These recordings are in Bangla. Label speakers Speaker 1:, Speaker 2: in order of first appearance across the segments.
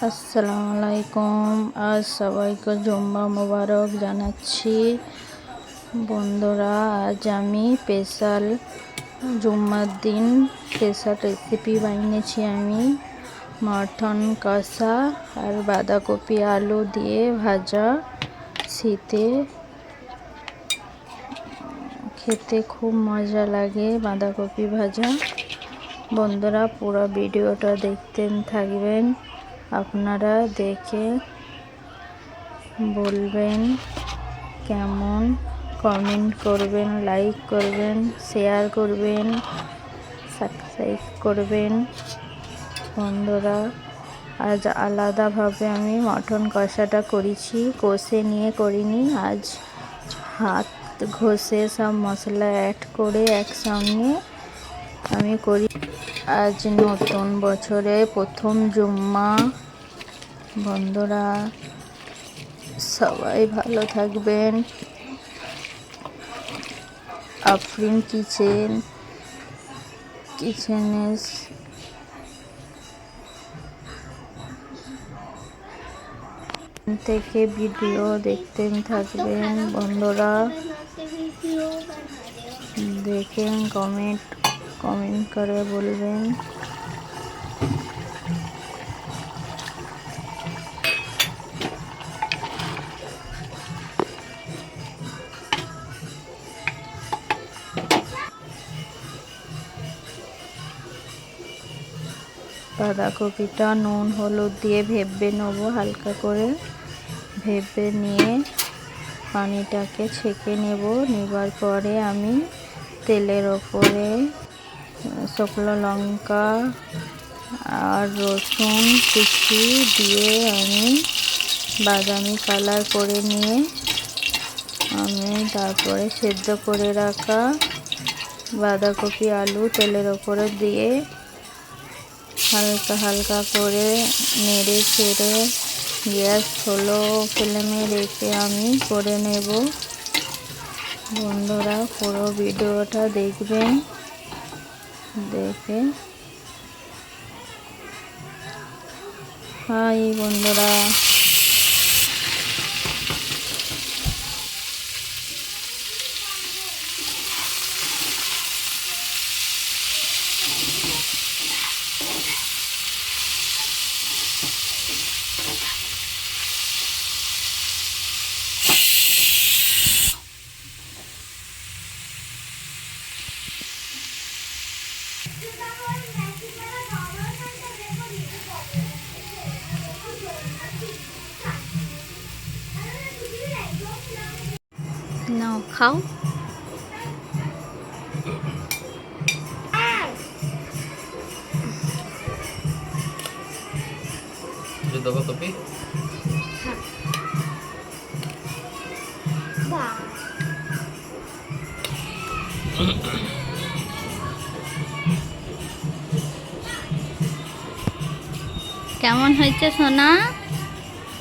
Speaker 1: আসসালামু আলাইকুম। আজ সবাইকে জুম্মা মোবারক জানাচ্ছি। বন্ধুরা, আজ আমি স্পেশাল জুম্মার দিন স্পেশাল রেসিপি বানিয়েছি। আমি মাটন কষা আর বাঁধাকপি আলু দিয়ে ভাজা। শীতে খেতে খুব মজা লাগে বাঁধাকপি ভাজা। বন্ধুরা, পুরো ভিডিওটা দেখতে থাকবেন। আপনারা দেখে বলবেন কেমন, কমেন্ট করবেন, লাইক করবেন, শেয়ার করবেন, সাবস্ক্রাইব করবেন। বন্ধুরা, আজ আলাদাভাবে আমি মটন কষাটা করেছি, কষে নিয়ে করিনি। আজ হাত ঘষে সব মশলা অ্যাড করে একসঙ্গে আমি করি। আজ নতুন বছরে প্রথম জুম্মা। বন্ধুরা, সবাই ভালো থাকবেন। আফরিন কিচেনে থেকে ভিডিও দেখতে থাকবেন। বন্ধুরা, দেখেন, কমেন্ট করে বলবেন। বাঁধাকপিটা নুন হলুদ দিয়ে ভেজে নেবো, হালকা করে ভেজে নিয়ে পানিটাকে ছেঁকে নেবার পরে আমি তেলের ওপরে শুকনো লঙ্কা আর রসুন কুচি দিয়ে আমি বাদামি কালার করে নিয়ে আমি তারপরে সেদ্ধ করে রাখা বাঁধাকপি আলু তেলের ওপরে দিয়ে হালকা করে নেড়ে ছেড়ে গ্যাস স্লো ফ্লেমে রেখে আমি করে নেব। বন্ধুরা, পুরো ভিডিওটা দেখবেন। দেখে হাই বন্ধুরা। নাও খাও।
Speaker 2: বাঁধাকপি
Speaker 1: কেমন হয়েছে সোনা?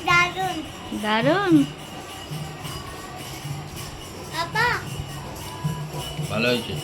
Speaker 3: দারুন
Speaker 1: দারুন।
Speaker 2: ভালো হয়েছে।